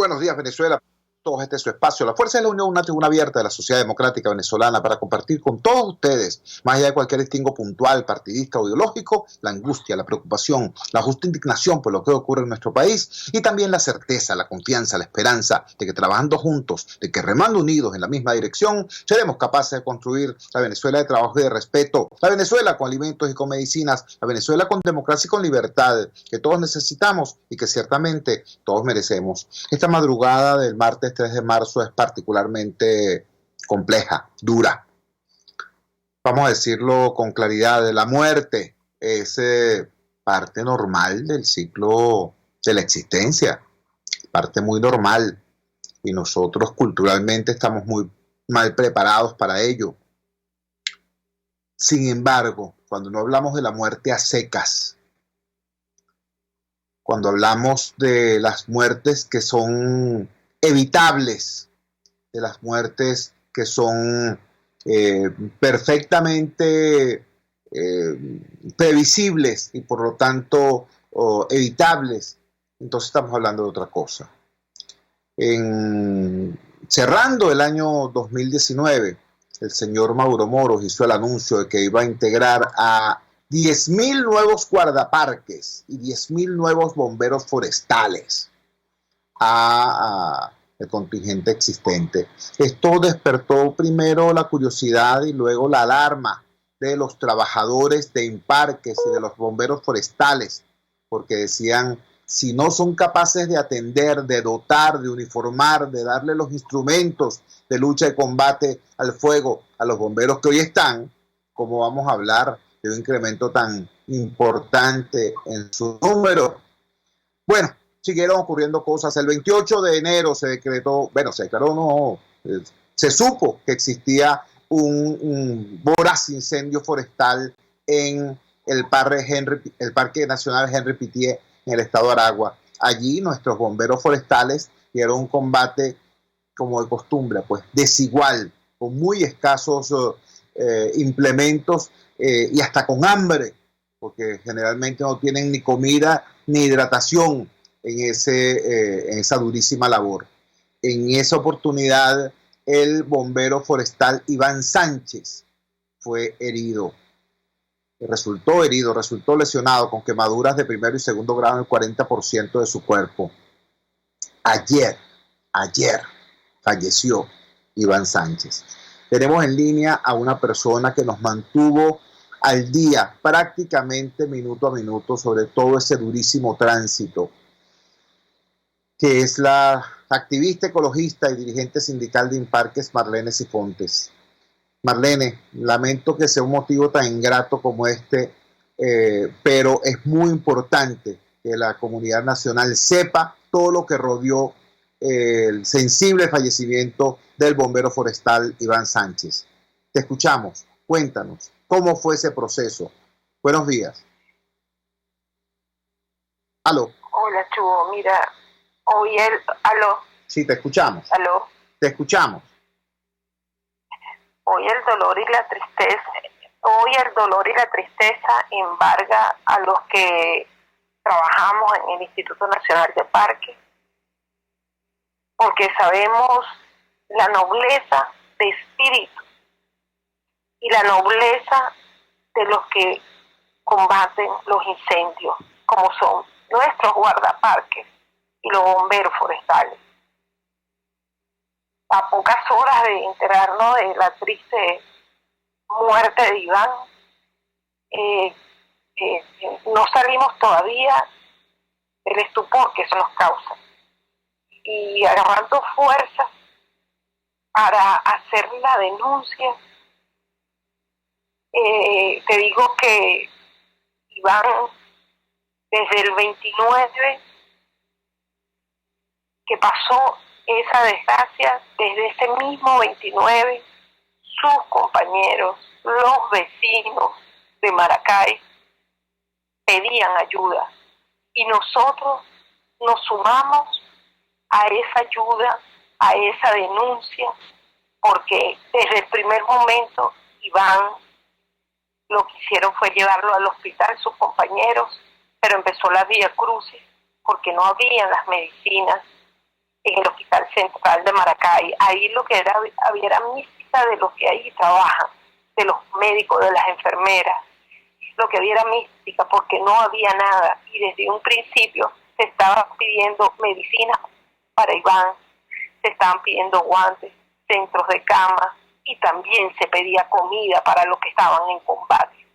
buenos días, Venezuela. Todo este es su espacio. La Fuerza de la Unión, una tribuna abierta de la sociedad democrática venezolana para compartir con todos ustedes, más allá de cualquier distingo puntual, partidista o ideológico, la angustia, la preocupación, la justa indignación por lo que ocurre en nuestro país y también la certeza, la confianza, la esperanza de que trabajando juntos, de que remando unidos en la misma dirección, seremos capaces de construir la Venezuela de trabajo y de respeto, la Venezuela con alimentos y con medicinas, la Venezuela con democracia y con libertad, que todos necesitamos y que ciertamente todos merecemos. Esta madrugada del martes 3 de marzo es particularmente compleja, dura. Vamos a decirlo con claridad, la muerte es parte normal del ciclo de la existencia, parte muy normal, y nosotros culturalmente estamos muy mal preparados para ello. Sin embargo, cuando no hablamos de la muerte a secas, cuando hablamos de las muertes que son evitables, de las muertes que son perfectamente previsibles y por lo tanto evitables, entonces estamos hablando de otra cosa. Cerrando el año 2019, el señor Mauro Moros hizo el anuncio de que iba a integrar a 10.000 nuevos guardaparques y 10.000 nuevos bomberos forestales a el contingente existente. Esto despertó primero la curiosidad y luego la alarma de los trabajadores de Imparques y de los bomberos forestales, porque decían, si no son capaces de atender, de dotar, de uniformar, de darle los instrumentos de lucha y combate al fuego a los bomberos que hoy están, ¿cómo vamos a hablar de un incremento tan importante en su número? Bueno, siguieron ocurriendo cosas. El 28 de enero se decretó, se supo que existía un voraz incendio forestal en el Parque Nacional Henry Pittier en el estado de Aragua. Allí nuestros bomberos forestales dieron un combate como de costumbre, pues desigual, con muy escasos implementos y hasta con hambre, porque generalmente no tienen ni comida ni hidratación en esa durísima labor. En esa oportunidad, el bombero forestal Iván Sánchez fue herido. Resultó lesionado con quemaduras de primero y segundo grado en el 40% de su cuerpo. Ayer falleció Iván Sánchez. Tenemos en línea a una persona que nos mantuvo al día, prácticamente minuto a minuto, sobre todo ese durísimo tránsito, que es la activista ecologista y dirigente sindical de Imparques, Marlene Sifontes. Marlene, lamento que sea un motivo tan ingrato como este, pero es muy importante que la comunidad nacional sepa todo lo que rodeó el sensible fallecimiento del bombero forestal Iván Sánchez. Te escuchamos, cuéntanos, ¿cómo fue ese proceso? Buenos días. Aló. Hola, Chubo, mira, aló. Sí, te escuchamos. Aló. Te escuchamos. Hoy el dolor y la tristeza embarga a los que trabajamos en el Instituto Nacional de Parques, porque sabemos la nobleza de espíritu y la nobleza de los que combaten los incendios, como son nuestros guardaparques y los bomberos forestales. A pocas horas de enterarnos de la triste muerte de Iván, no salimos todavía del estupor que eso nos causa. Y agarrando fuerzas para hacer la denuncia, te digo que Iván, desde el 29 que pasó esa desgracia, desde ese mismo 29, sus compañeros, los vecinos de Maracay, pedían ayuda. Y nosotros nos sumamos a esa ayuda, a esa denuncia, porque desde el primer momento Iván lo que hicieron fue llevarlo al hospital sus compañeros, pero empezó la vía crucis porque no había las medicinas en el Hospital Central de Maracay. Ahí lo que había mística de los que ahí trabajan, de los médicos, de las enfermeras. Lo que había era mística porque no había nada y desde un principio se estaban pidiendo medicinas para Iván, se estaban pidiendo guantes, centros de cama y también se pedía comida para los que estaban en combate.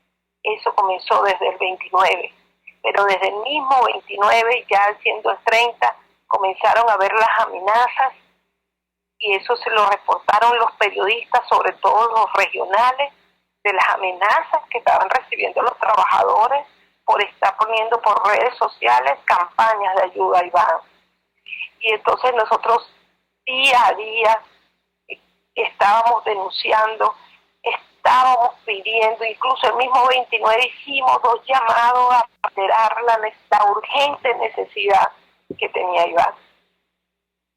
Eso comenzó desde el 29, pero desde el mismo 29, ya siendo el 30, comenzaron a ver las amenazas y eso se lo reportaron los periodistas, sobre todo los regionales, de las amenazas que estaban recibiendo los trabajadores por estar poniendo por redes sociales campañas de ayuda a Iván. Y entonces nosotros día a día estábamos denunciando, estábamos pidiendo, incluso el mismo 29 hicimos 2 llamados a alterar la urgente necesidad que tenía Iván.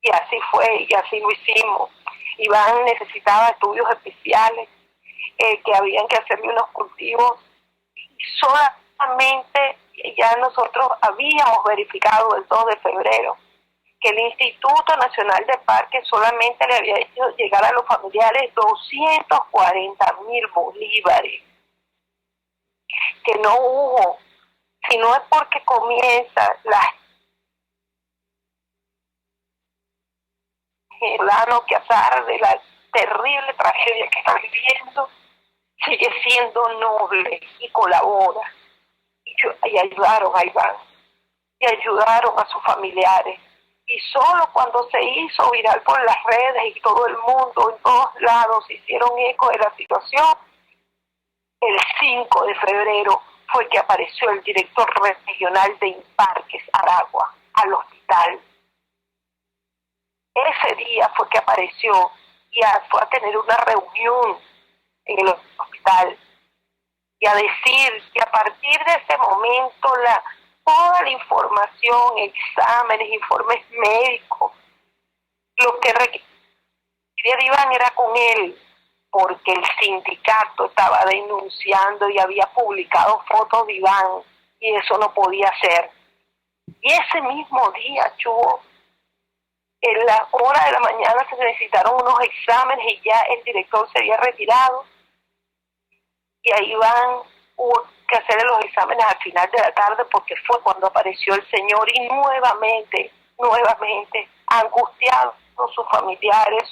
Y así fue, y así lo hicimos. Iván necesitaba estudios especiales, que habían que hacerle unos cultivos, y solamente ya nosotros habíamos verificado el 2 de febrero que el Instituto Nacional de Parques solamente le había hecho llegar a los familiares 240.000 bolívares, que no hubo, si no es porque comienza que a pesar de la terrible tragedia que están viviendo, sigue siendo noble y colabora. Y ayudaron a Iván, y ayudaron a sus familiares. Y solo cuando se hizo viral por las redes y todo el mundo, en todos lados, hicieron eco de la situación, el 5 de febrero fue que apareció el director regional de Imparques, Aragua, al hospital. Ese día fue que apareció y fue a tener una reunión en el hospital y a decir que a partir de ese momento toda la información, exámenes, informes médicos, lo que requería Iván era con él, porque el sindicato estaba denunciando y había publicado fotos de Iván y eso no podía ser. Y ese mismo día, Chubo, en la hora de la mañana se necesitaron unos exámenes y ya el director se había retirado. Y a Iván hubo que hacerle los exámenes al final de la tarde porque fue cuando apareció el señor y nuevamente, angustiados sus familiares,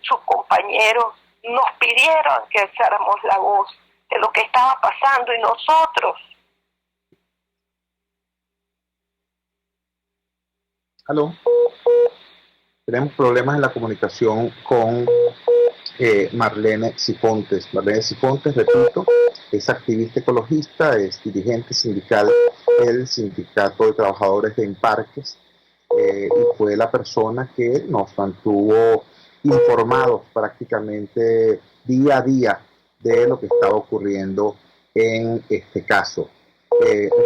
sus compañeros, nos pidieron que alzáramos la voz de lo que estaba pasando y nosotros. ¿Aló? Tenemos problemas en la comunicación con Marlene Sifontes. Marlene Sifontes, repito, es activista ecologista, es dirigente sindical del Sindicato de Trabajadores de Imparques y fue la persona que nos mantuvo informados prácticamente día a día de lo que estaba ocurriendo en este caso.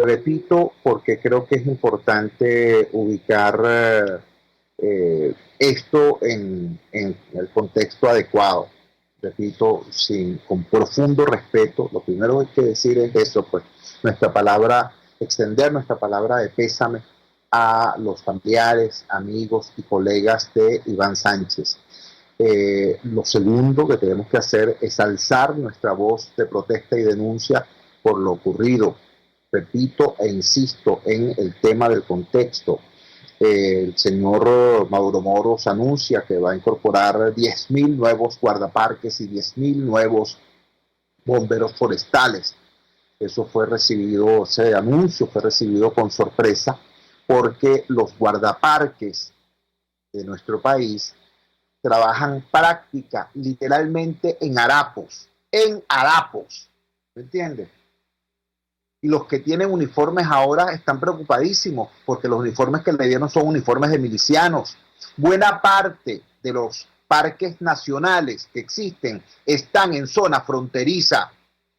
Repito, porque creo que es importante ubicar esto en el contexto adecuado. Repito, con profundo respeto, lo primero que hay que decir es eso, pues nuestra palabra, extender nuestra palabra de pésame a los familiares, amigos y colegas de Iván Sánchez. Lo segundo que tenemos que hacer es alzar nuestra voz de protesta y denuncia por lo ocurrido. Repito e insisto en el tema del contexto. El señor Mauro Moros anuncia que va a incorporar 10.000 nuevos guardaparques y 10.000 nuevos bomberos forestales. Ese anuncio fue recibido con sorpresa porque los guardaparques de nuestro país trabajan literalmente en harapos, ¿me entiendes? Y los que tienen uniformes ahora están preocupadísimos porque los uniformes que le dieron son uniformes de milicianos. Buena parte de los parques nacionales que existen están en zona fronteriza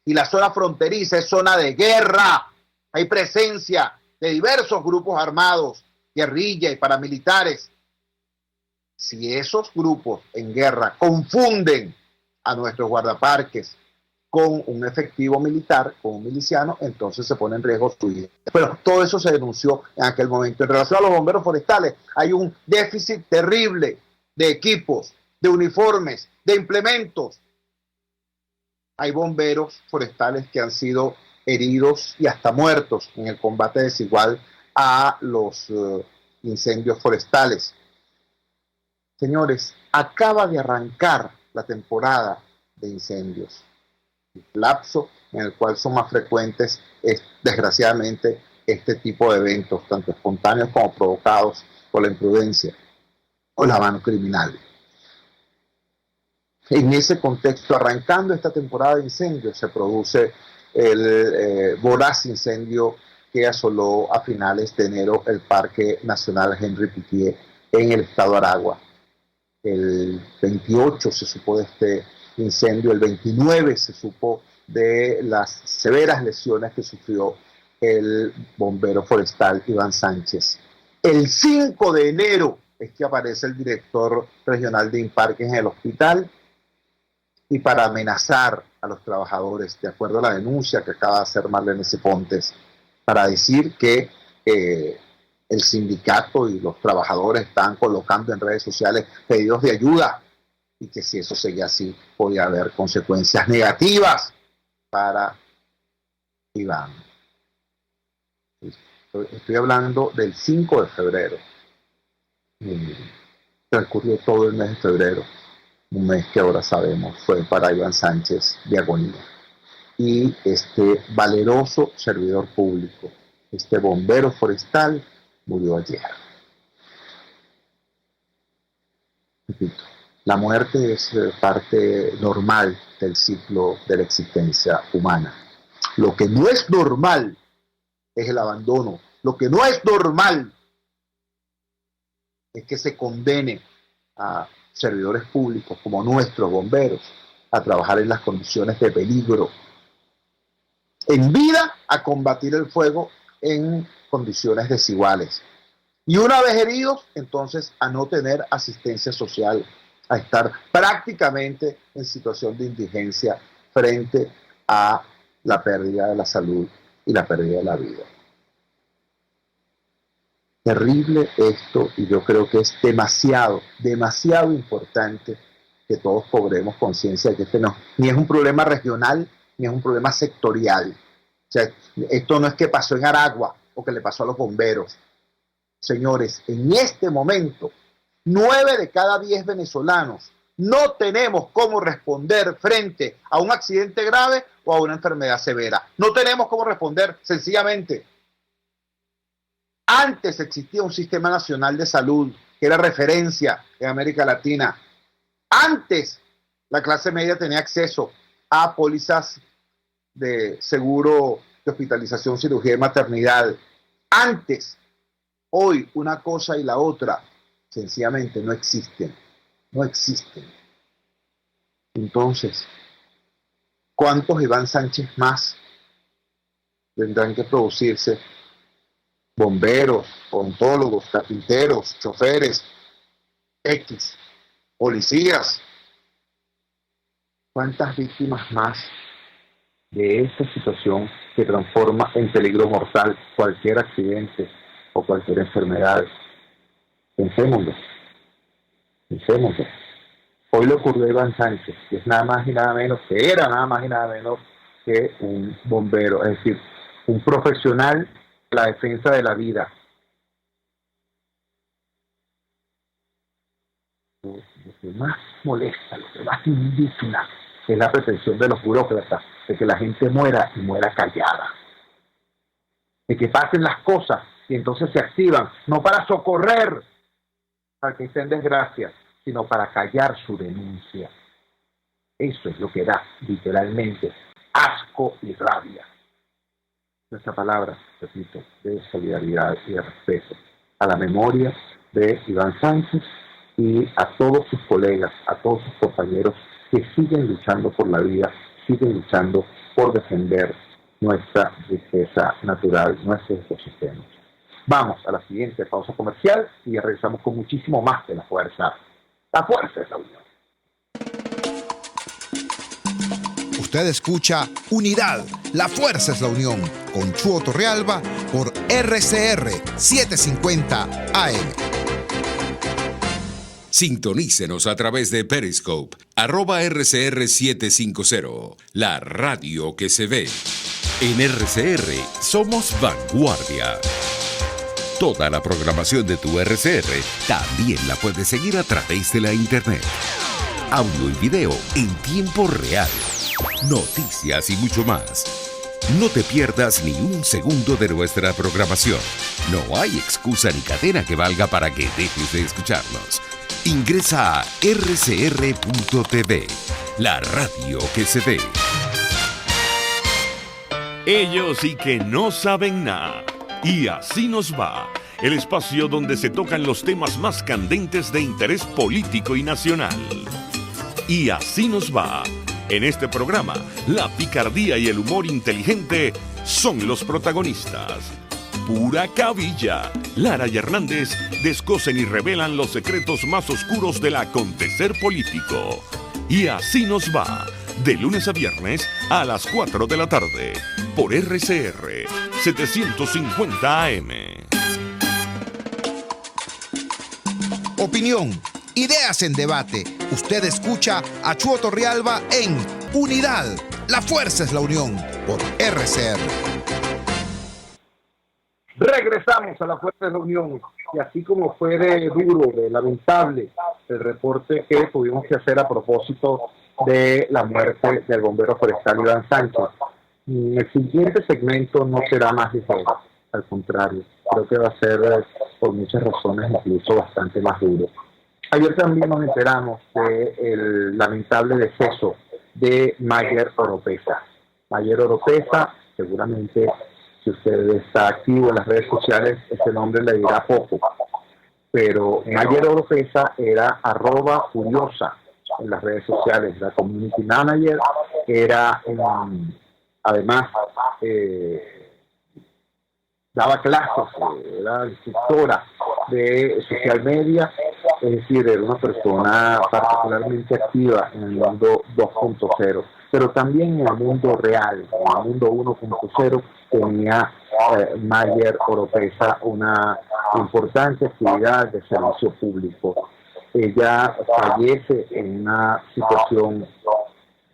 y la zona fronteriza es zona de guerra. Hay presencia de diversos grupos armados, guerrilla y paramilitares. Si esos grupos en guerra confunden a nuestros guardaparques con un efectivo militar, con un miliciano, entonces se pone en riesgo su vida. Pero todo eso se denunció en aquel momento. En relación a los bomberos forestales, hay un déficit terrible de equipos, de uniformes, de implementos. Hay bomberos forestales que han sido heridos y hasta muertos en el combate desigual a los incendios forestales. Señores, acaba de arrancar la temporada de incendios. El lapso en el cual son más frecuentes es, desgraciadamente, este tipo de eventos, tanto espontáneos como provocados por la imprudencia o la mano criminal. En ese contexto, arrancando esta temporada de incendios, se produce el voraz incendio que asoló a finales de enero el Parque Nacional Henri Pittier en el estado de Aragua. El 28 se supo de este incendio, el 29 se supo de las severas lesiones que sufrió el bombero forestal Iván Sánchez. El 5 de enero es que aparece el director regional de Imparques en el hospital y para amenazar a los trabajadores, de acuerdo a la denuncia que acaba de hacer Marlene Cepontes, para decir que el sindicato y los trabajadores están colocando en redes sociales pedidos de ayuda y que si eso seguía así podía haber consecuencias negativas para Iván. Estoy hablando del 5 de febrero. Transcurrió todo el mes de febrero, un mes que ahora sabemos fue para Iván Sánchez de agonía. Y este valeroso servidor público, este bombero forestal, murió ayer. Repito, la muerte es parte normal del ciclo de la existencia humana. Lo que no es normal es el abandono. Lo que no es normal es que se condene a servidores públicos como nuestros bomberos a trabajar en las condiciones de peligro, en vida, a combatir el fuego en condiciones desiguales. Y una vez heridos, entonces a no tener asistencia social, a estar prácticamente en situación de indigencia frente a la pérdida de la salud y la pérdida de la vida. Terrible esto, y yo creo que es demasiado importante que todos cobremos conciencia de que este no, ni es un problema regional, ni es un problema sectorial. O sea, esto no es que pasó en Aragua o que le pasó a los bomberos. Señores, en este momento, 9 de cada 10 venezolanos no tenemos cómo responder frente a un accidente grave o a una enfermedad severa. No tenemos cómo responder, sencillamente. Antes existía un sistema nacional de salud que era referencia en América Latina. Antes la clase media tenía acceso a pólizas de seguro de hospitalización, cirugía y maternidad. Antes, hoy una cosa y la otra sencillamente no existen. No existen. Entonces, ¿cuántos Iván Sánchez más tendrán que producirse? Bomberos, odontólogos, carpinteros, choferes, policías. ¿Cuántas víctimas más de esta situación que transforma en peligro mortal cualquier accidente o cualquier enfermedad? Pensémoslo. Hoy le ocurrió a Iván Sánchez, que es nada más y nada menos, que era nada más y nada menos que un bombero, es decir, un profesional de la defensa de la vida. Lo que más molesta, lo que más indigna es la pretensión de los burócratas de que la gente muera y muera callada. De que pasen las cosas y entonces se activan, no para socorrer al que esté en desgracia, sino para callar su denuncia. Eso es lo que da, literalmente, asco y rabia. Nuestra palabra, repito, de solidaridad y de respeto a la memoria de Iván Sánchez y a todos sus colegas, a todos sus compañeros que siguen luchando por la vida, siguen luchando por defender nuestra riqueza natural, nuestros ecosistemas. Vamos a la siguiente pausa comercial y ya regresamos con muchísimo más de la fuerza. La fuerza es la unión. Usted escucha Unidad, la fuerza es la unión, con Chuo Torrealba por RCR 750 AM. Sintonícenos a través de Periscope, @RCR750, la radio que se ve. En RCR somos vanguardia. Toda la programación de tu RCR también la puedes seguir a través de la internet. Audio y video en tiempo real. Noticias y mucho más. No te pierdas ni un segundo de nuestra programación. No hay excusa ni cadena que valga para que dejes de escucharnos. Ingresa a rcr.tv, la radio que se ve. Ellos sí que no saben nada. Y así nos va. El espacio donde se tocan los temas más candentes de interés político y nacional. Y así nos va. En este programa, la picardía y el humor inteligente son los protagonistas. Pura cabilla. Lara y Hernández descosen y revelan los secretos más oscuros del acontecer político. Y así nos va. De lunes a viernes a las 4 de la tarde. Por RCR 750 AM. Opinión, ideas en debate. Usted escucha a Chuo Torrealba en Unidad, la fuerza es la unión, por RCR. Regresamos a la fuerza de la unión, y así como fue de duro, de lamentable el reporte que tuvimos que hacer a propósito de la muerte del bombero forestal Iván Sánchez, el siguiente segmento no será más ligero, al contrario, creo que va a ser por muchas razones incluso bastante más duro. Ayer también nos enteramos del lamentable deceso de Mayer Oropesa. Mayer Oropesa, seguramente si usted está activo en las redes sociales, ese nombre le dirá poco, pero Mayer Oropesa era @furiosa en las redes sociales, la community manager, era además daba clases, era instructora de social media, es decir, era una persona particularmente activa en el mundo 2.0, pero también en el mundo real, en el mundo 1.0, tenía Mayer Oropesa una importante actividad de servicio público. Ella fallece en una situación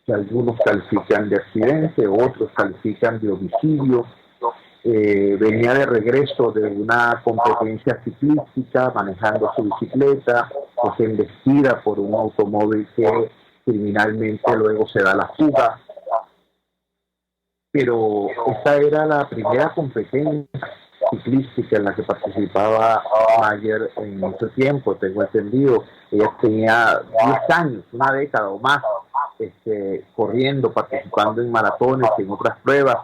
que algunos califican de accidente, otros califican de homicidio. Venía de regreso de una competencia ciclística, manejando su bicicleta, pues embestida por un automóvil que criminalmente luego se da la fuga. Pero esta era la primera competencia ciclística en la que participaba Mayer en mucho tiempo, tengo entendido. Ella tenía 10 años, una década o más, corriendo, participando en maratones y en otras pruebas,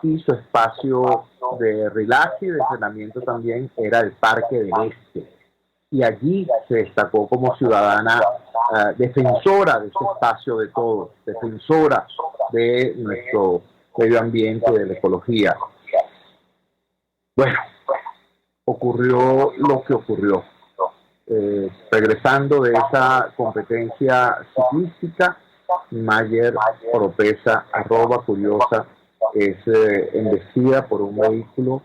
y su espacio de relax y de entrenamiento también era el Parque del Este. Y allí se destacó como ciudadana defensora de ese espacio de todos, defensora de nuestro medio ambiente, de la ecología. Bueno, ocurrió lo que ocurrió. Regresando de esa competencia ciclística, Mayer Oropesa, @curiosa, es embestida por un vehículo,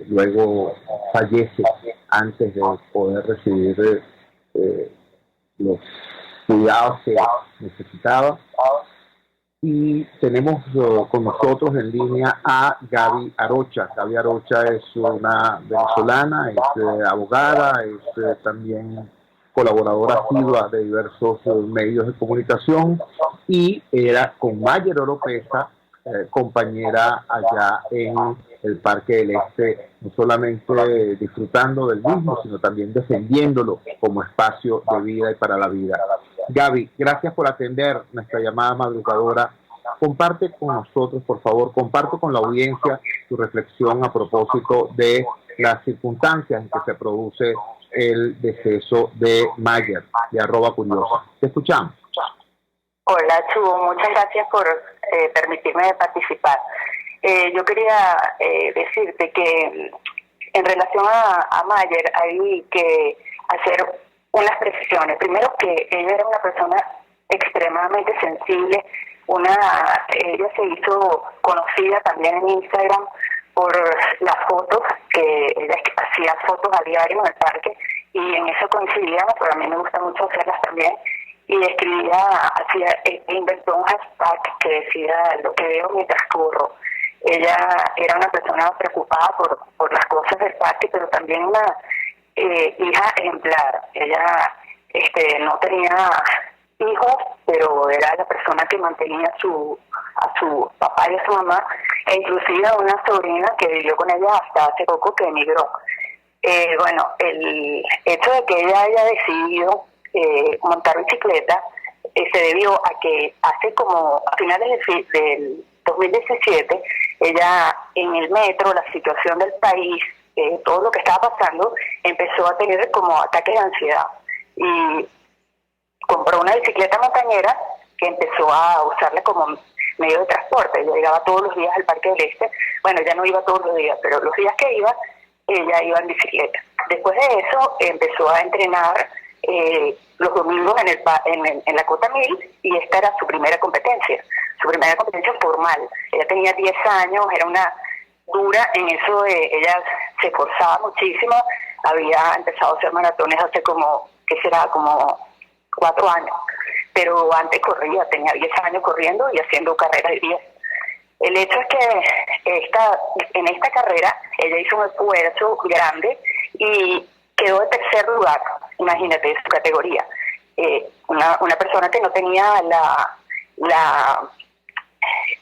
luego fallece antes de poder recibir los cuidados que necesitaba. Y tenemos con nosotros en línea a Gaby Arocha. Gaby Arocha es una venezolana, es abogada, es también colaboradora activa de diversos medios de comunicación, y era con Mayer Oropesa compañera allá en el Parque del Este, no solamente disfrutando del mismo, sino también defendiéndolo como espacio de vida y para la vida. Gaby, gracias por atender nuestra llamada madrugadora. Comparte con nosotros, por favor, comparte con la audiencia tu reflexión a propósito de las circunstancias en que se produce el deceso de Mayer, de @curiosa. Te escuchamos. Hola, Chubo, muchas gracias por permitirme participar. Yo quería decirte que en relación a Mayer hay que hacer unas precisiones. Primero, que ella era una persona extremadamente sensible ella se hizo conocida también en Instagram por las fotos, que ella hacía fotos a diario en el parque, y en eso coincidíamos, pero a mí me gusta mucho hacerlas también, y inventó un hashtag que decía lo que veo mientras corro. Ella era una persona preocupada por las cosas del parque, pero también una hija ejemplar. Ella no tenía hijos, pero era la persona que mantenía a su papá y a su mamá, e inclusive a una sobrina que vivió con ella hasta hace poco, que emigró. El hecho de que ella haya decidido montar bicicleta se debió a que hace como a finales del 2017, ella en el metro, la situación del país, todo lo que estaba pasando, empezó a tener como ataques de ansiedad y compró una bicicleta montañera que empezó a usarla como medio de transporte. Ella llegaba todos los días al Parque del Este. Bueno, ya no iba todos los días, pero los días que iba, ella iba en bicicleta. Después de eso empezó a entrenar los domingos en la Cota 1000, y esta era su primera competencia formal. Ella tenía 10 años, era una dura en eso, ella se esforzaba muchísimo, había empezado a hacer maratones hace como 4 años, pero antes corría, tenía 10 años corriendo y haciendo carreras de 10. El hecho es que en esta carrera ella hizo un esfuerzo grande y quedó de tercer lugar, imagínate, de su categoría. Una persona que no tenía la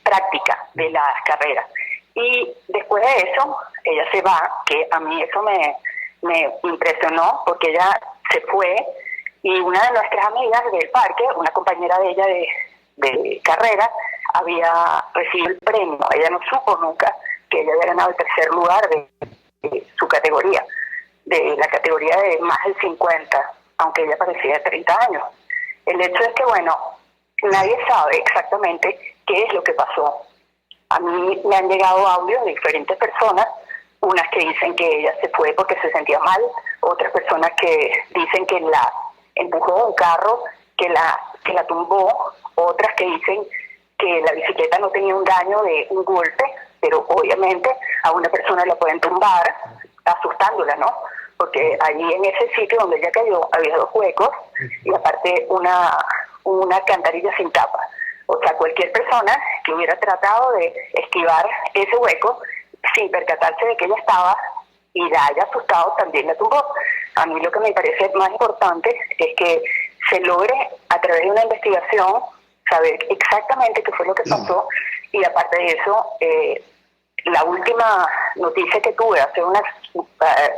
práctica de las carreras. Y después de eso, ella se va, que a mí eso me impresionó, porque ella se fue, y una de nuestras amigas del parque, una compañera de ella de carrera, había recibido el premio. Ella no supo nunca que ella había ganado el tercer lugar de su categoría, de la categoría de más del 50, aunque ella parecía de 30 años. El hecho es que, nadie sabe exactamente qué es lo que pasó. A mí me han llegado audios de diferentes personas, unas que dicen que ella se fue porque se sentía mal, otras personas que dicen que la empujó un carro, que la tumbó, otras que dicen que la bicicleta no tenía un daño de un golpe, pero obviamente a una persona la pueden tumbar asustándola, ¿no? Porque allí en ese sitio donde ella cayó había 2 huecos y aparte una alcantarilla sin tapa. O sea, cualquier persona que hubiera tratado de esquivar ese hueco sin percatarse de que ella estaba y la haya asustado, también la tumbó. A mí lo que me parece más importante es que se logre, a través de una investigación, saber exactamente qué fue lo que pasó, y aparte de eso, la última noticia que tuve hace unas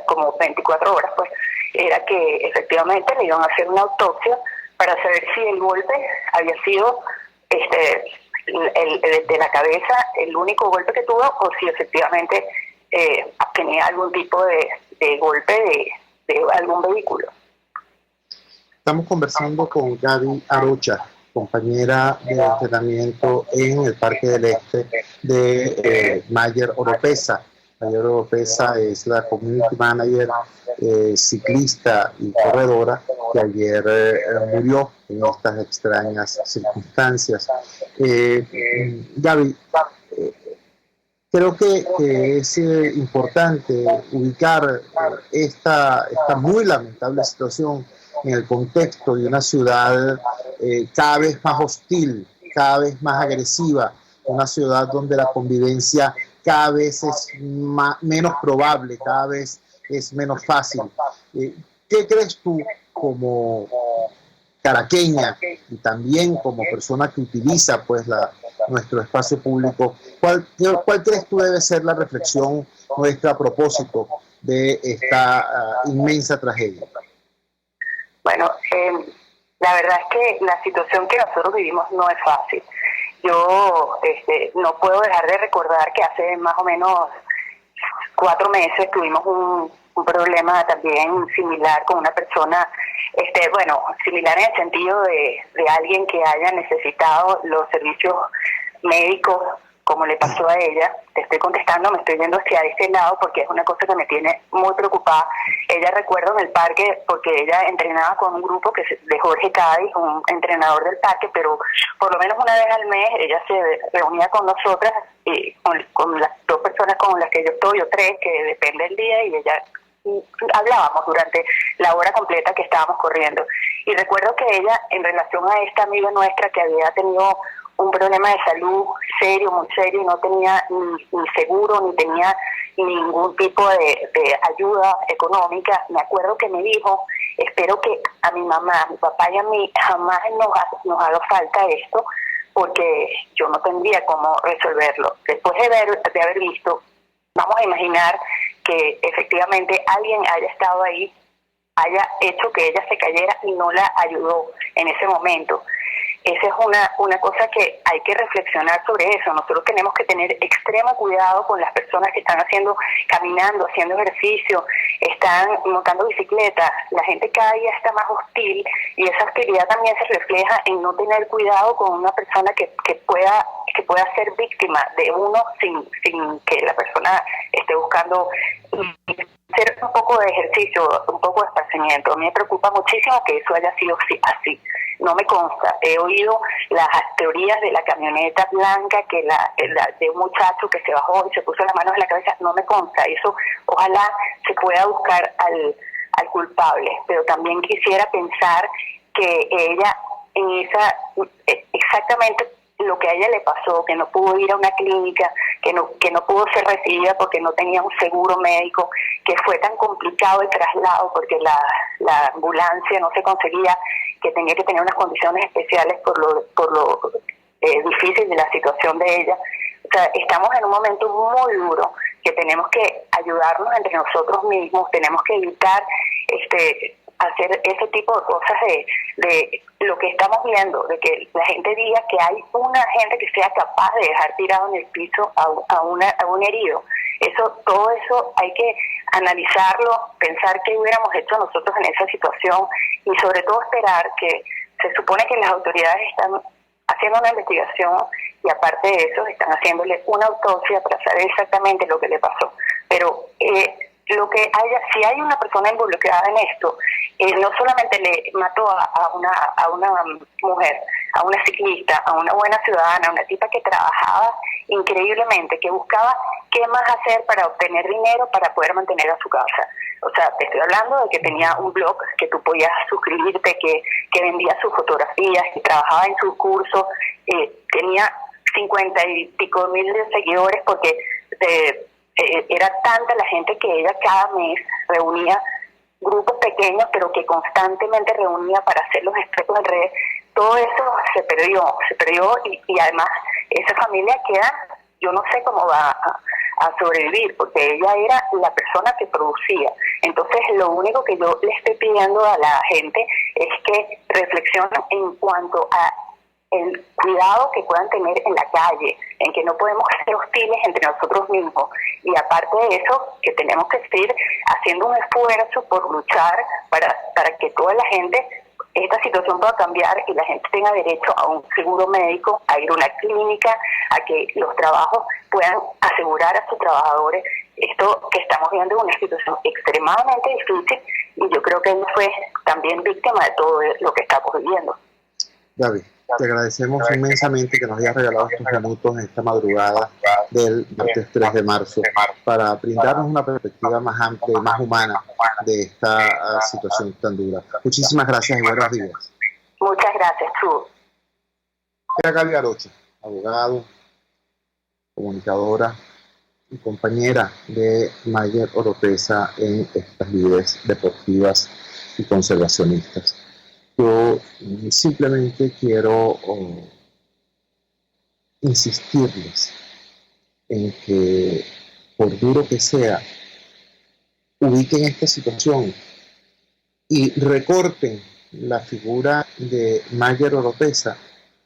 como 24 horas, pues, era que efectivamente le iban a hacer una autopsia para saber si el golpe había sido de la cabeza, el único golpe que tuvo, o si efectivamente tenía algún tipo de golpe de algún vehículo. Estamos conversando con Gaby Arocha, compañera de entrenamiento en el Parque del Este de Mayer Oropesa. Mayer Oropesa es la community manager, ciclista y corredora que ayer murió en estas extrañas circunstancias. Gaby, creo que es importante ubicar esta muy lamentable situación en el contexto de una ciudad cada vez más hostil, cada vez más agresiva, una ciudad donde la convivencia cada vez es menos probable, cada vez es menos fácil. ¿Qué crees tú como caraqueña y también como persona que utiliza pues nuestro espacio público? ¿Cuál crees tú debe ser la reflexión nuestra a propósito de esta inmensa tragedia? Bueno, la verdad es que la situación que nosotros vivimos no es fácil. Yo no puedo dejar de recordar que hace más o menos 4 meses tuvimos un problema también similar con una persona, similar en el sentido de alguien que haya necesitado los servicios médicos como le pasó a ella, te estoy contestando, me estoy yendo hacia ese lado porque es una cosa que me tiene muy preocupada. Ella, recuerdo en el parque, porque ella entrenaba con un grupo de Jorge Cádiz, un entrenador del parque, pero por lo menos una vez al mes ella se reunía con nosotras, y con las 2 personas con las que yo estoy, o 3, que depende del día, y ella hablábamos durante la hora completa que estábamos corriendo. Y recuerdo que ella, en relación a esta amiga nuestra que había tenido un problema de salud serio, muy serio, y no tenía ni seguro, ni tenía ningún tipo de ayuda económica, me acuerdo que me dijo: espero que a mi mamá, a mi papá y a mí jamás nos haga falta esto, porque yo no tendría cómo resolverlo. Después de haber visto, vamos a imaginar que efectivamente alguien haya estado ahí, haya hecho que ella se cayera y no la ayudó en ese momento. Esa es una cosa que hay que reflexionar sobre eso. Nosotros tenemos que tener extremo cuidado con las personas que están caminando, haciendo ejercicio, están montando bicicleta. La gente cada día está más hostil, y esa hostilidad también se refleja en no tener cuidado con una persona que pueda ser víctima de uno sin que la persona esté buscando hacer un poco de ejercicio, un poco de esparcimiento. A mí me preocupa muchísimo que eso haya sido así. No me consta. He oído las teorías de la camioneta blanca, de un muchacho que se bajó y se puso las manos en la cabeza. No me consta. Eso ojalá se pueda buscar al culpable. Pero también quisiera pensar que ella, exactamente lo que a ella le pasó, que no pudo ir a una clínica, que no pudo ser recibida porque no tenía un seguro médico, que fue tan complicado el traslado porque la ambulancia no se conseguía, que tenía que tener unas condiciones especiales por lo difícil de la situación de ella. O sea, estamos en un momento muy duro que tenemos que ayudarnos entre nosotros mismos, tenemos que evitar hacer ese tipo de cosas de lo que estamos viendo, de que la gente diga que hay una gente que sea capaz de dejar tirado en el piso a un herido. Todo eso hay que analizarlo, pensar qué hubiéramos hecho nosotros en esa situación, y sobre todo esperar que se supone que las autoridades están haciendo una investigación, y aparte de eso están haciéndole una autopsia para saber exactamente lo que le pasó. Pero si hay una persona involucrada en esto, no solamente le mató a una mujer, a una ciclista, a una buena ciudadana, a una tipa que trabajaba increíblemente, que buscaba qué más hacer para obtener dinero para poder mantener a su casa. O sea, te estoy hablando de que tenía un blog que tú podías suscribirte, que vendía sus fotografías, que trabajaba en sus cursos, tenía 50 y pico mil de seguidores, porque era tanta la gente que ella cada mes reunía grupos pequeños, pero que constantemente reunía para hacer los expertos en redes. Todo eso se perdió y además esa familia queda, yo no sé cómo va a sobrevivir, porque ella era la persona que producía. Entonces, lo único que yo le estoy pidiendo a la gente es que reflexionen en cuanto a el cuidado que puedan tener en la calle, en que no podemos ser hostiles entre nosotros mismos, y aparte de eso, que tenemos que seguir haciendo un esfuerzo por luchar para que toda la gente, esta situación pueda cambiar y la gente tenga derecho a un seguro médico, a ir a una clínica, a que los trabajos puedan asegurar a sus trabajadores. Esto que estamos viendo es una situación extremadamente difícil, y yo creo que él fue también víctima de todo lo que estamos viviendo. Gaby, te agradecemos inmensamente que nos hayas regalado estos minutos en esta madrugada del martes 3 de marzo para brindarnos una perspectiva más amplia y más humana de esta situación tan dura. Muchísimas gracias y buenos días. Muchas gracias, Chu. Era Gaby Arocha, abogado, comunicadora y compañera de Mayer Oropesa en estas lides deportivas y conservacionistas. Yo simplemente quiero insistirles en que, por duro que sea, ubiquen esta situación y recorten la figura de Mayer Oropesa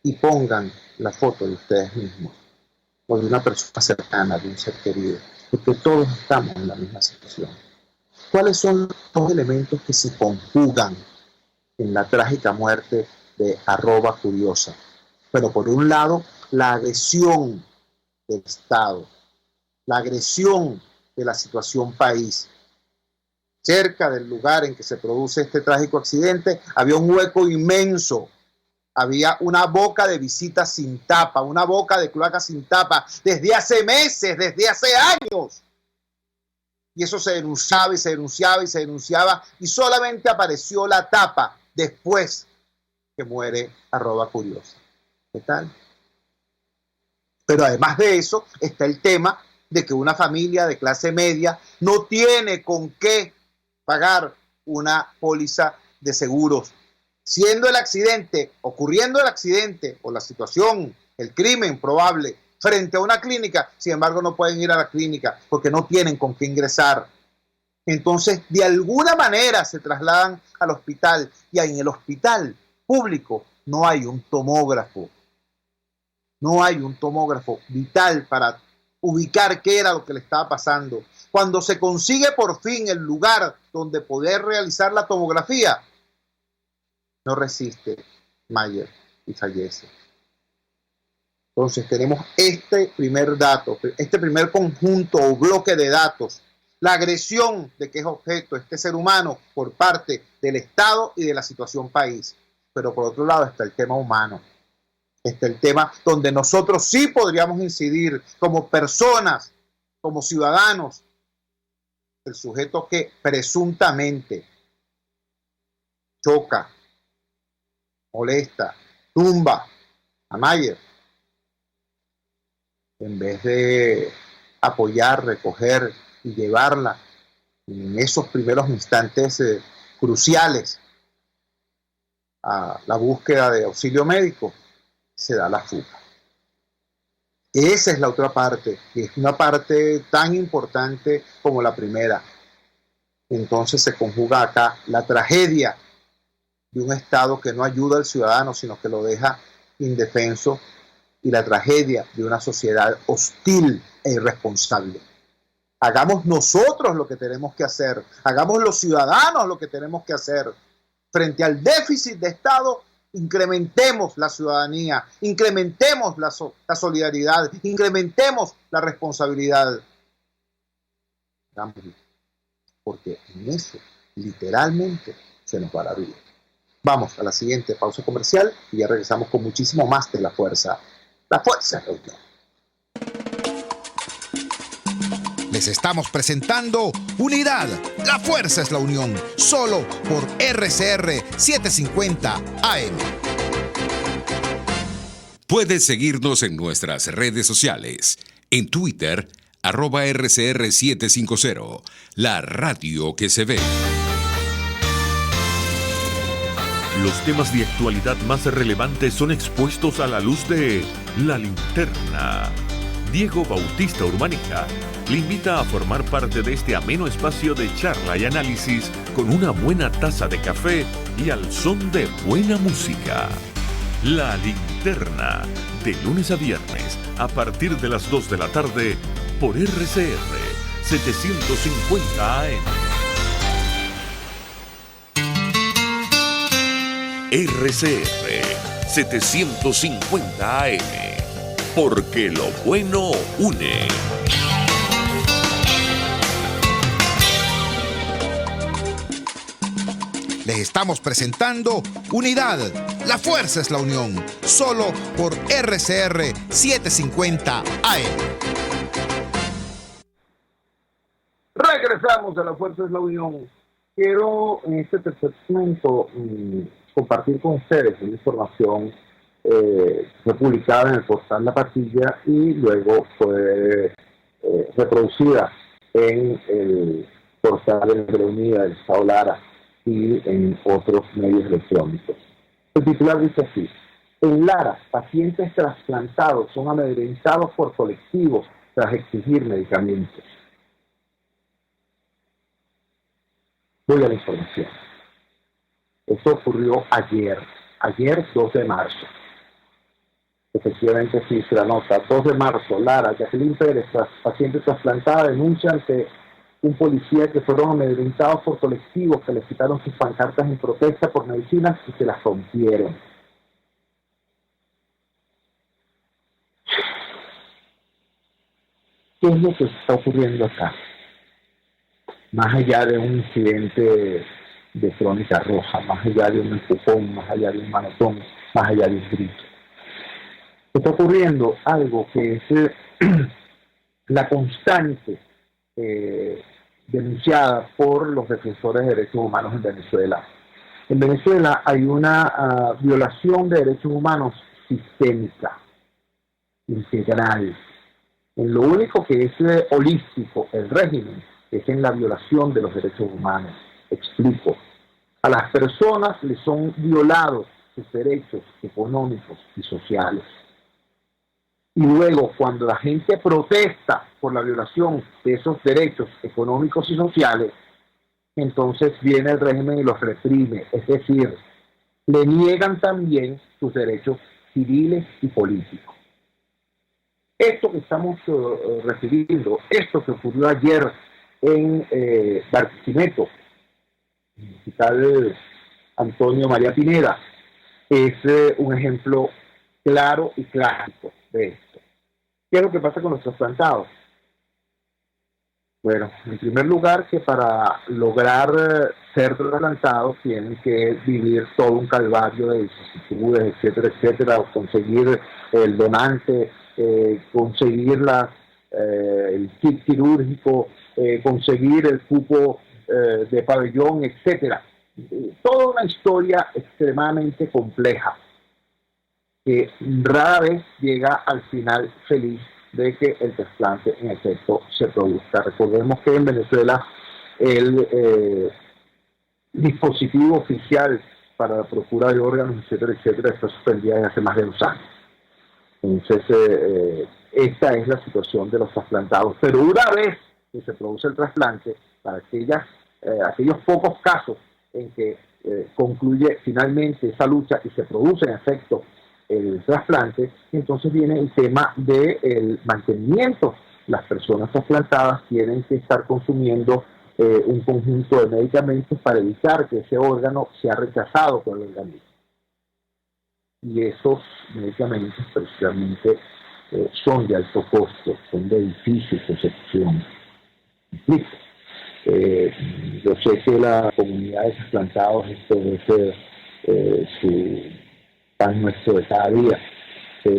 y pongan la foto de ustedes mismos o de una persona cercana, de un ser querido, porque todos estamos en la misma situación. ¿Cuáles son los elementos que se conjugan en la trágica muerte de @curiosa? Pero por un lado, la agresión del Estado, la agresión de la situación país. Cerca del lugar en que se produce este trágico accidente había un hueco inmenso, había una boca de visita sin tapa, una boca de cloaca sin tapa, desde hace meses, desde hace años. Y eso se denunciaba y se denunciaba y se denunciaba, y solamente apareció la tapa después que muere @curiosa. ¿Qué tal? Pero además de eso está el tema de que una familia de clase media no tiene con qué pagar una póliza de seguros. Siendo el accidente, ocurriendo el accidente o la situación, el crimen probable frente a una clínica, sin embargo no pueden ir a la clínica porque no tienen con qué ingresar. Entonces, de alguna manera se trasladan al hospital, y en el hospital público no hay un tomógrafo. No hay un tomógrafo vital para ubicar qué era lo que le estaba pasando. Cuando se consigue por fin el lugar donde poder realizar la tomografía, no resiste Mayer y fallece. Entonces tenemos este primer dato, este primer conjunto o bloque de datos, la agresión de que es objeto este ser humano por parte del Estado y de la situación país. Pero por otro lado está el tema humano. Está el tema donde nosotros sí podríamos incidir como personas, como ciudadanos. El sujeto que presuntamente choca, molesta, tumba a Mayer, en vez de apoyar, recoger y llevarla en esos primeros instantes cruciales a la búsqueda de auxilio médico, se da la fuga. Esa es la otra parte, que es una parte tan importante como la primera. Entonces se conjuga acá la tragedia de un Estado que no ayuda al ciudadano, sino que lo deja indefenso, y la tragedia de una sociedad hostil e irresponsable. Hagamos nosotros lo que tenemos que hacer, hagamos los ciudadanos lo que tenemos que hacer. Frente al déficit de Estado, incrementemos la ciudadanía, incrementemos la solidaridad, incrementemos la responsabilidad. Porque en eso, literalmente, se nos va la vida. Vamos a la siguiente pausa comercial y ya regresamos con muchísimo más de La Fuerza. La Fuerza es la unión. Les estamos presentando Unidad. La Fuerza es la unión. Solo por RCR 750 AM. Puedes seguirnos en nuestras redes sociales. En Twitter, @RCR750. La radio que se ve. Los temas de actualidad más relevantes son expuestos a la luz de La Linterna. Diego Bautista Urmanica le invita a formar parte de este ameno espacio de charla y análisis con una buena taza de café y al son de buena música. La Linterna, de lunes a viernes, a partir de las 2 de la tarde, por RCR 750 AM. RCR 750 AM, porque lo bueno une. Les estamos presentando Unidad. La Fuerza es la unión. Solo por RCR 750 AM. Regresamos a La Fuerza es la unión. Quiero en este tercer segmento compartir con ustedes una información fue publicada en el portal La Patilla y luego fue reproducida en el portal de la Unidad del Estado Lara y en otros medios electrónicos. El titular dice así: en Lara, pacientes trasplantados son amedrentados por colectivos tras exigir medicamentos. Voy a la información. Esto ocurrió ayer 2 de marzo. Efectivamente, sí, se la nota. 2 de marzo, Lara, Jacqueline Pérez, paciente trasplantada, denuncia ante un policía que fueron amedrentados por colectivos que les quitaron sus pancartas en protesta por medicinas y se las rompieron. ¿Qué es lo que está ocurriendo acá? Más allá de un incidente de crónica roja, más allá de un empujón, más allá de un manotón, más allá de un grito. Está ocurriendo algo que es la constante denunciada por los defensores de derechos humanos en Venezuela. En Venezuela hay una violación de derechos humanos sistémica, integral. En lo único que es holístico el régimen es en la violación de los derechos humanos. Explico. A las personas les son violados sus derechos económicos y sociales. Y luego, cuando la gente protesta por la violación de esos derechos económicos y sociales, entonces viene el régimen y los reprime. Es decir, le niegan también sus derechos civiles y políticos. Esto que estamos refiriendo, esto que ocurrió ayer en Barquisimeto, en el hospital Antonio María Pineda, es un ejemplo claro y clásico de esto. ¿Qué es lo que pasa con los trasplantados? Bueno, en primer lugar, que para lograr ser trasplantados tienen que vivir todo un calvario de vicisitudes, etcétera, etcétera, conseguir el donante, conseguir el kit quirúrgico, conseguir el cupo de pabellón, etcétera. Toda una historia extremadamente compleja que rara vez llega al final feliz de que el trasplante en efecto se produzca. Recordemos que en Venezuela el dispositivo oficial para la procura de órganos, etcétera, etcétera, está suspendida desde hace más de 2 años. Entonces, esta es la situación de los trasplantados. Pero una vez que se produce el trasplante, para aquellos pocos casos en que concluye finalmente esa lucha y se produce en efecto el trasplante, entonces viene el tema del mantenimiento. Las personas trasplantadas tienen que estar consumiendo un conjunto de medicamentos para evitar que ese órgano sea rechazado por el organismo. Y esos medicamentos precisamente son de alto costo, son de difícil consecución. Yo sé que la comunidad de trasplantados esto es su pan nuestro de cada día.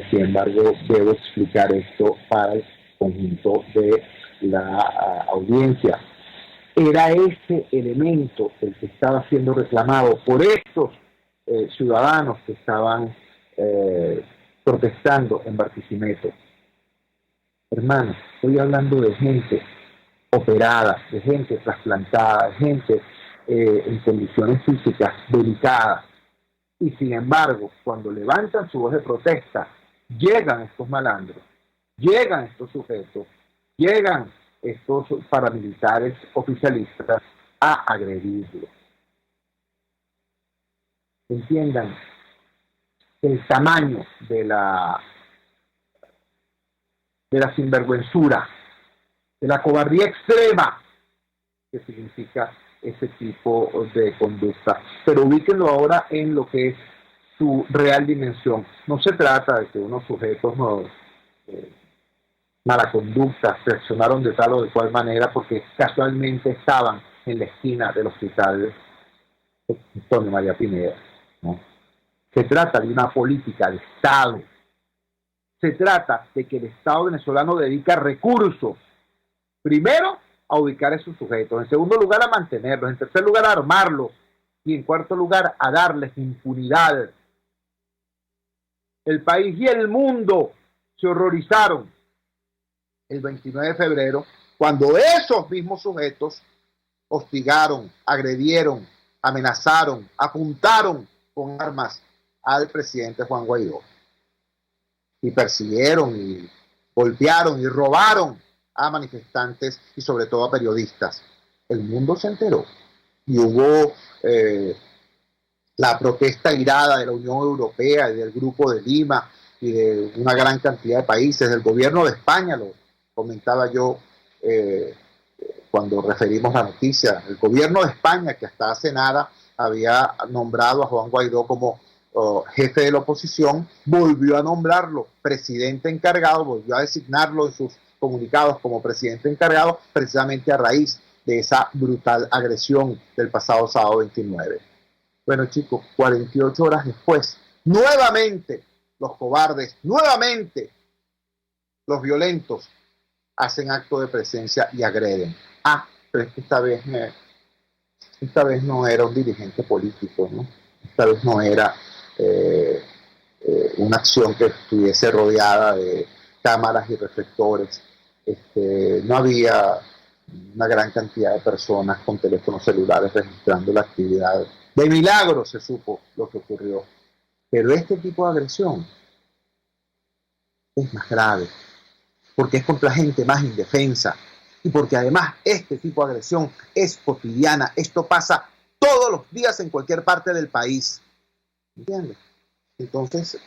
Sin embargo, debo explicar esto para el conjunto de la audiencia. Era ese elemento el que estaba siendo reclamado por estos ciudadanos que estaban protestando en Barquisimeto. Hermanos, estoy hablando de gente operada, de gente trasplantada, de gente en condiciones físicas delicadas. Y sin embargo, cuando levantan su voz de protesta, llegan estos malandros, llegan estos sujetos, llegan estos paramilitares oficialistas a agredirlos. Entiendan el tamaño de la sinvergüenzura, de la cobardía extrema que significa ese tipo de conducta. Pero ubíquenlo ahora en lo que es su real dimensión. No se trata de que unos sujetos mala conducta reaccionaron de tal o de cual manera porque casualmente estaban en la esquina del hospital Antonio María Pineda, ¿no? Se trata de una política de Estado. Se trata de que el Estado venezolano dedica recursos, primero, a ubicar a esos sujetos, en segundo lugar, a mantenerlos, en tercer lugar, a armarlos, y en cuarto lugar, a darles impunidad. El país y el mundo se horrorizaron el 29 de febrero, cuando esos mismos sujetos hostigaron, agredieron, amenazaron, apuntaron con armas al presidente Juan Guaidó. Y persiguieron, y golpearon, y robaron a manifestantes y sobre todo a periodistas. El mundo se enteró y hubo la protesta irada de la Unión Europea y del Grupo de Lima y de una gran cantidad de países, del gobierno de España, lo comentaba yo cuando referimos la noticia. El gobierno de España, que hasta hace nada había nombrado a Juan Guaidó como jefe de la oposición, volvió a nombrarlo presidente encargado, volvió a designarlo en sus comunicados como presidente encargado precisamente a raíz de esa brutal agresión del pasado sábado 29. Bueno, chicos, 48 horas después, nuevamente los cobardes, nuevamente los violentos hacen acto de presencia y agreden. Pero es que esta vez no era un dirigente político, ¿no? Esta vez no era una acción que estuviese rodeada de cámaras y reflectores. No había una gran cantidad de personas con teléfonos celulares registrando la actividad. De milagro se supo lo que ocurrió. Pero este tipo de agresión es más grave, porque es contra gente más indefensa y porque además este tipo de agresión es cotidiana. Esto pasa todos los días en cualquier parte del país. ¿Entiendes? Entonces,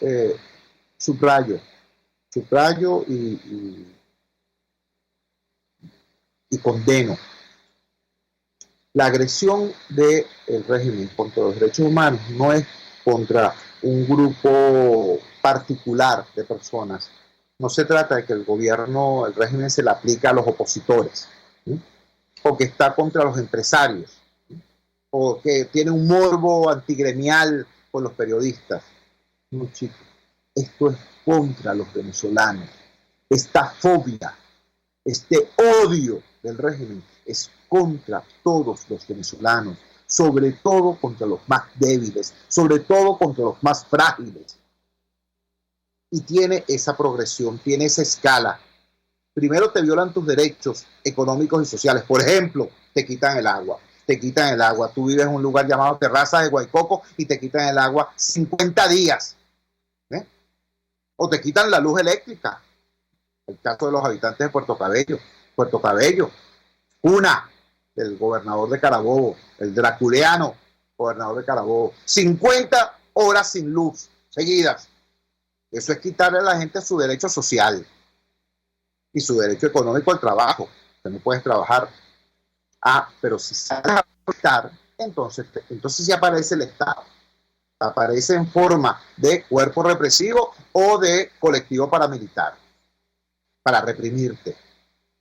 subrayo y condeno la agresión del régimen contra los derechos humanos. No es contra un grupo particular de personas. No se trata de que el régimen se le aplica a los opositores, ¿sí? O que está contra los empresarios, ¿sí? O que tiene un morbo antigremial con los periodistas. No, chicos, esto es contra los venezolanos. Esta fobia, este odio del régimen es contra todos los venezolanos, sobre todo contra los más débiles, sobre todo contra los más frágiles. Y tiene esa progresión, tiene esa escala. Primero te violan tus derechos económicos y sociales. Por ejemplo, te quitan el agua. Tú vives en un lugar llamado Terrazas de Guaycoco y te quitan el agua 50 días. O te quitan la luz eléctrica. El caso de los habitantes de Puerto Cabello, una del gobernador de Carabobo, el draculeano gobernador de Carabobo, 50 horas sin luz seguidas. Eso es quitarle a la gente su derecho social y su derecho económico al trabajo, que no puedes trabajar. Pero si sales a votar, entonces sí aparece el Estado. Aparece en forma de cuerpo represivo o de colectivo paramilitar para reprimirte.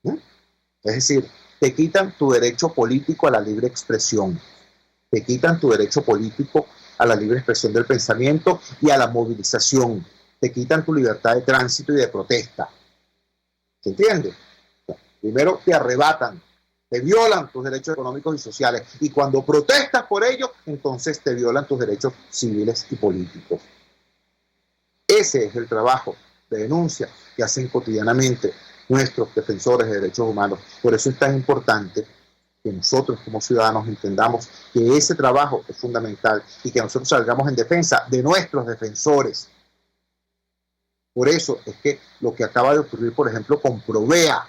Es decir, te quitan tu derecho político a la libre expresión, te quitan tu derecho político a la libre expresión del pensamiento y a la movilización, te quitan tu libertad de tránsito y de protesta. ¿Se entiende? Primero te arrebatan, te violan tus derechos económicos y sociales, y cuando protestas por ello, entonces te violan tus derechos civiles y políticos. Ese es el trabajo de denuncia que hacen cotidianamente nuestros defensores de derechos humanos. Por eso es tan importante que nosotros como ciudadanos entendamos que ese trabajo es fundamental y que nosotros salgamos en defensa de nuestros defensores. Por eso es que lo que acaba de ocurrir, por ejemplo, con Provea,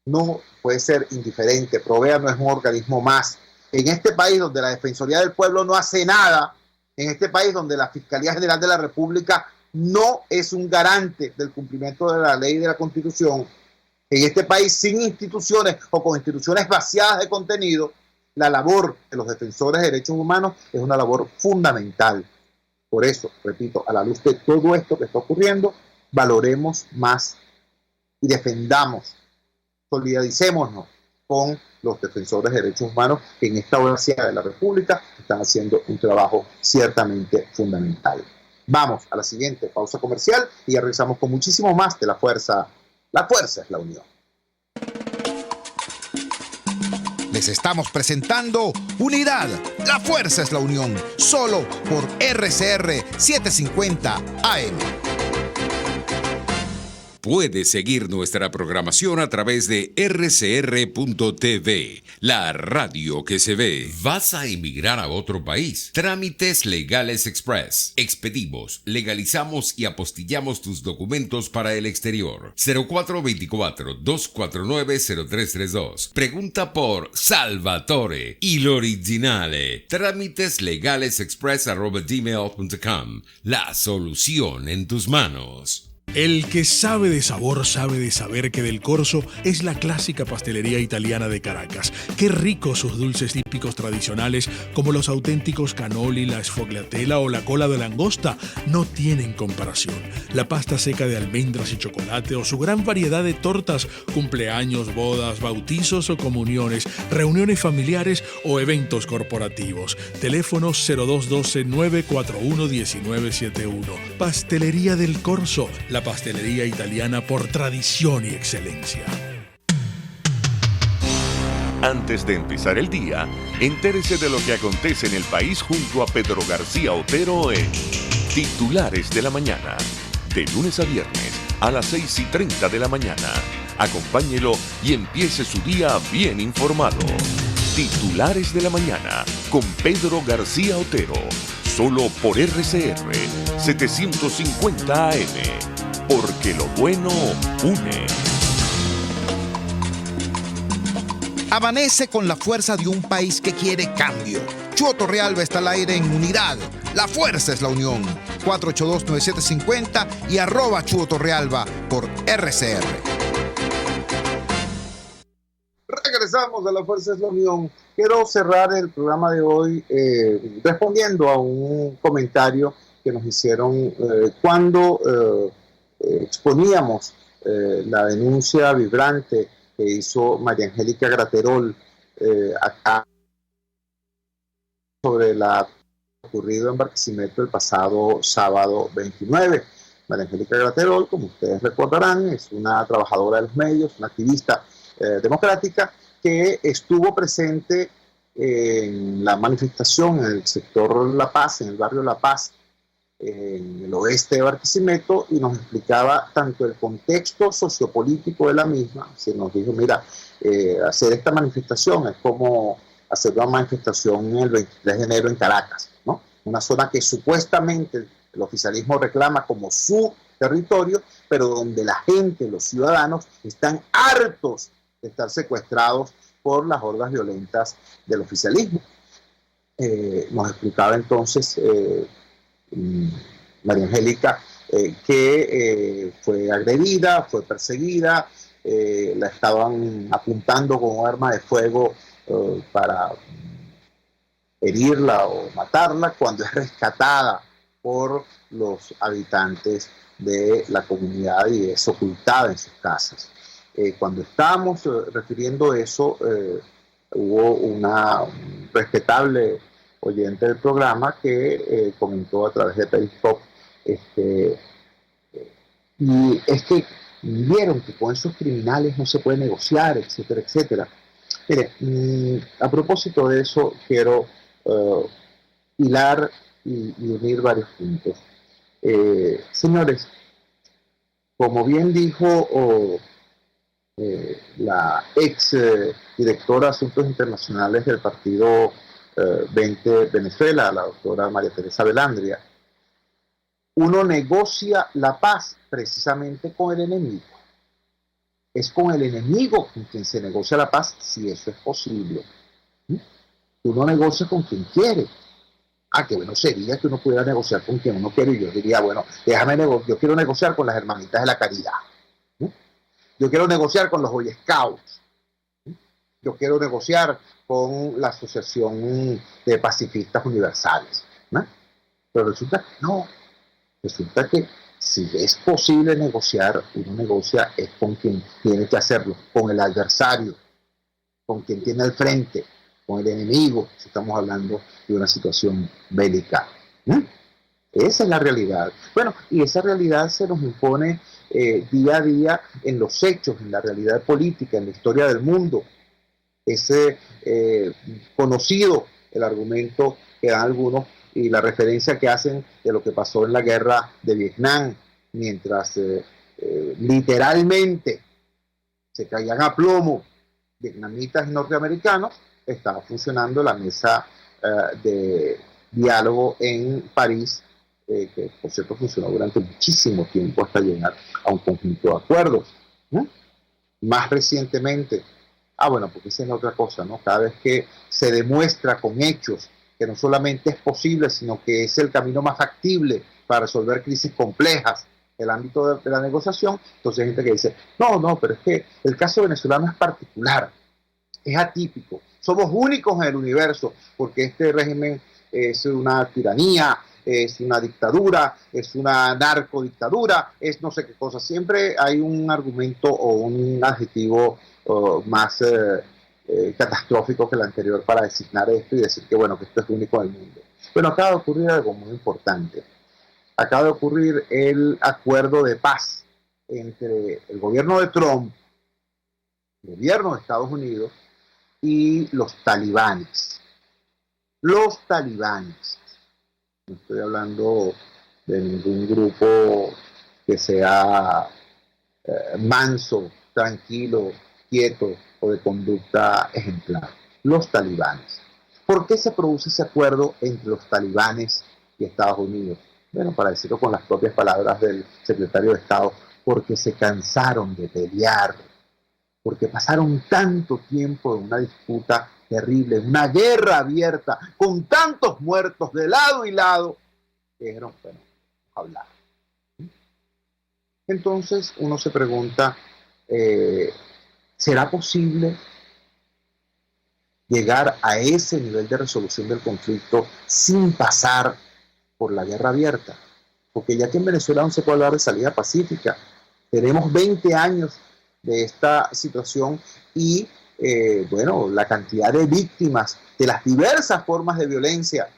no puede ser indiferente. Provea no es un organismo más. En este país donde la Defensoría del Pueblo no hace nada, en este país donde la Fiscalía General de la República no es un garante del cumplimiento de la ley y de la Constitución, en este país sin instituciones o con instituciones vaciadas de contenido, la labor de los defensores de derechos humanos es una labor fundamental. Por eso, repito, a la luz de todo esto que está ocurriendo, valoremos más y defendamos, solidaricémonos con los defensores de derechos humanos que en esta hora de la República están haciendo un trabajo ciertamente fundamental. Vamos a la siguiente pausa comercial y ya regresamos con muchísimo más de La Fuerza. La fuerza es la unión. Les estamos presentando Unidad. La fuerza es la unión. Solo por RCR 750 AM. Puedes seguir nuestra programación a través de rcr.tv, la radio que se ve. ¿Vas a emigrar a otro país? Trámites Legales Express. Expedimos, legalizamos y apostillamos tus documentos para el exterior. 0424-249-0332. Pregunta por Salvatore y l'originale. Trámiteslegalesexpress@gmail.com. La solución en tus manos. El que sabe de sabor sabe de saber que Del Corso es la clásica pastelería italiana de Caracas. Qué ricos sus dulces típicos tradicionales como los auténticos cannoli, la sfogliatella o la cola de langosta no tienen comparación. La pasta seca de almendras y chocolate o su gran variedad de tortas, cumpleaños, bodas, bautizos o comuniones, reuniones familiares o eventos corporativos. Teléfonos 0212-941-1971. Pastelería Del Corso, la pastelería italiana por tradición y excelencia. Antes de empezar el día, entérese de lo que acontece en el país junto a Pedro García Otero en Titulares de la Mañana. De lunes a viernes a las 6:30 de la mañana. Acompáñelo y empiece su día bien informado. Titulares de la Mañana con Pedro García Otero. Solo por RCR 750 AM. Porque lo bueno une. Amanece con la fuerza de un país que quiere cambio. Chuo Torrealba está al aire en Unidad. La fuerza es la unión. 482-9750 y @Chuo Torrealba por RCR. Regresamos a La Fuerza es la Unión. Quiero cerrar el programa de hoy respondiendo a un comentario que nos hicieron cuando exponíamos la denuncia vibrante que hizo María Angélica Graterol acá sobre lo ocurrido en Barquisimeto el pasado sábado 29. María Angélica Graterol, como ustedes recordarán, es una trabajadora de los medios, una activista democrática que estuvo presente en la manifestación en el sector La Paz, en el barrio La Paz, en el oeste de Barquisimeto, y nos explicaba tanto el contexto sociopolítico de la misma. Se nos dijo, mira, hacer esta manifestación es como hacer una manifestación el 23 de enero en Caracas, ¿no? Una zona que supuestamente el oficialismo reclama como su territorio, pero donde la gente, los ciudadanos, están hartos de estar secuestrados por las hordas violentas del oficialismo. Nos explicaba entonces María Angélica que fue agredida, fue perseguida, la estaban apuntando con un arma de fuego para herirla o matarla, cuando es rescatada por los habitantes de la comunidad y es ocultada en sus casas. Cuando estábamos refiriendo eso, hubo una respetable oyente del programa que comentó a través de Periscope, y es que vieron que con esos criminales no se puede negociar, etcétera, etcétera. Mire, a propósito de eso, quiero hilar y unir varios puntos. Señores, como bien dijo la ex directora de Asuntos Internacionales del Partido 20 Venezuela, la doctora María Teresa Velandria, uno negocia la paz precisamente con el enemigo. Es con el enemigo con quien se negocia la paz, si eso es posible. Uno negocia con quien quiere. Qué bueno sería que uno pudiera negociar con quien uno quiere, y yo diría, bueno, yo quiero negociar con las hermanitas de la caridad. Yo quiero negociar con los Boy Scouts. Yo quiero negociar con la Asociación de Pacifistas Universales. ¿No? Pero resulta que no. Resulta que si es posible negociar, uno negocia es con quien tiene que hacerlo, con el adversario, con quien tiene al frente, con el enemigo, si estamos hablando de una situación bélica. Esa es la realidad. Bueno, y esa realidad se nos impone día a día en los hechos, en la realidad política, en la historia del mundo. Es conocido el argumento que dan algunos y la referencia que hacen de lo que pasó en la guerra de Vietnam, mientras literalmente se caían a plomo vietnamitas y norteamericanos, estaba funcionando la mesa de diálogo en París, que por cierto funcionó durante muchísimo tiempo hasta llegar a un conjunto de acuerdos. Más recientemente, bueno, porque esa es la otra cosa, ¿no? Cada vez que se demuestra con hechos que no solamente es posible, sino que es el camino más factible para resolver crisis complejas, el ámbito de la negociación. Entonces hay gente que dice, no, pero es que el caso venezolano es particular, es atípico, somos únicos en el universo, porque este régimen es una tiranía, es una dictadura, es una narcodictadura, es no sé qué cosa. Siempre hay un argumento o un adjetivo más catastrófico que el anterior para designar esto y decir que, bueno, que esto es único en el mundo. Bueno, acaba de ocurrir algo muy importante. Acaba de ocurrir el acuerdo de paz entre el gobierno de Trump, el gobierno de Estados Unidos y los talibanes. Los talibanes. No estoy hablando de ningún grupo que sea manso, tranquilo, quieto o de conducta ejemplar. Los talibanes. ¿Por qué se produce ese acuerdo entre los talibanes y Estados Unidos? Bueno, para decirlo con las propias palabras del secretario de Estado, porque se cansaron de pelear, porque pasaron tanto tiempo en una disputa terrible, una guerra abierta, con tantos muertos de lado y lado, que dijeron, bueno, vamos a hablar. Entonces uno se pregunta, ¿será posible llegar a ese nivel de resolución del conflicto sin pasar por la guerra abierta? Porque ya que en Venezuela no se puede hablar de salida pacífica, tenemos 20 años de esta situación y bueno, la cantidad de víctimas de las diversas formas de violencia.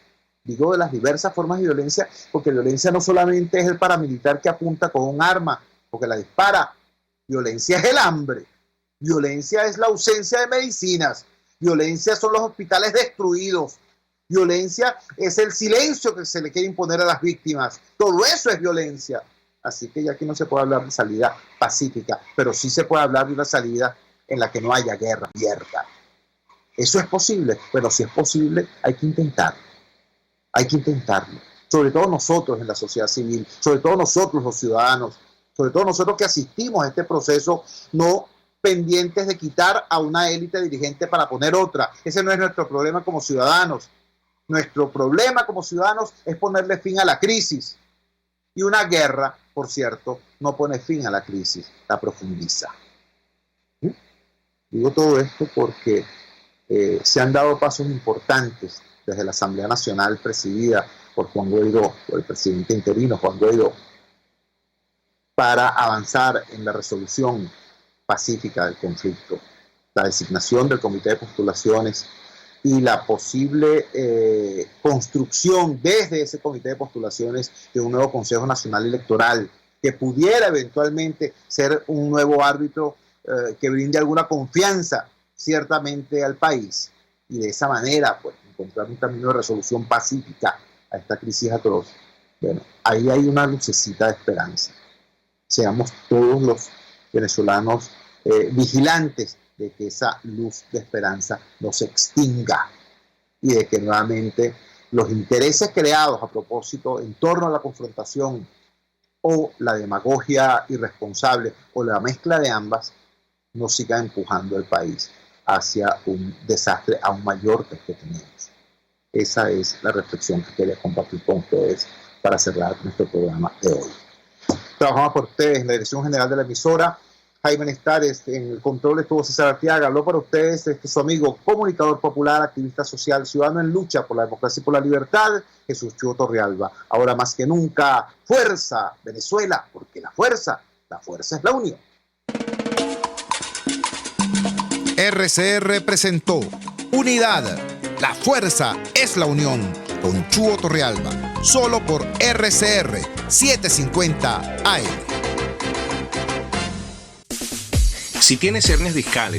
Digo de las diversas formas de violencia porque violencia no solamente es el paramilitar que apunta con un arma porque la dispara. Violencia es el hambre, violencia es la ausencia de medicinas, violencia son los hospitales destruidos, violencia es el silencio que se le quiere imponer a las víctimas. Todo eso es violencia. Así que ya aquí no se puede hablar de salida pacífica, pero sí se puede hablar de una salida en la que no haya guerra abierta. ¿Eso es posible? Bueno, si es posible, hay que intentarlo. Hay que intentarlo. Sobre todo nosotros en la sociedad civil, sobre todo nosotros los ciudadanos, sobre todo nosotros que asistimos a este proceso, no pendientes de quitar a una élite dirigente para poner otra. Ese no es nuestro problema como ciudadanos. Nuestro problema como ciudadanos es ponerle fin a la crisis. Y una guerra, por cierto, no pone fin a la crisis, la profundiza. Digo todo esto porque se han dado pasos importantes desde la Asamblea Nacional presidida por Juan Guaidó, por el presidente interino Juan Guaidó, para avanzar en la resolución pacífica del conflicto, la designación del comité de postulaciones y la posible construcción desde ese comité de postulaciones de un nuevo Consejo Nacional Electoral que pudiera eventualmente ser un nuevo árbitro que brinde alguna confianza ciertamente al país y de esa manera pues encontrar un camino de resolución pacífica a esta crisis atroz. Bueno, ahí hay una lucecita de esperanza. Seamos todos los venezolanos vigilantes de que esa luz de esperanza no se extinga y de que nuevamente los intereses creados a propósito en torno a la confrontación o la demagogia irresponsable o la mezcla de ambas no siga empujando el país hacia un desastre aún mayor que el que tenemos. Esa es la reflexión que quería compartir con ustedes para cerrar nuestro programa de hoy. Trabajamos por ustedes en la dirección general de la emisora, Jaime Nestares, en el control estuvo César Arteaga, habló para ustedes su amigo, comunicador popular, activista social, ciudadano en lucha por la democracia y por la libertad, Jesús Chuo Torrealba. Ahora más que nunca, fuerza Venezuela, porque la fuerza es la unión. RCR presentó Unidad, la fuerza es la unión, con Chuo Torrealba, solo por RCR 750 AM. Si tienes hernias discales,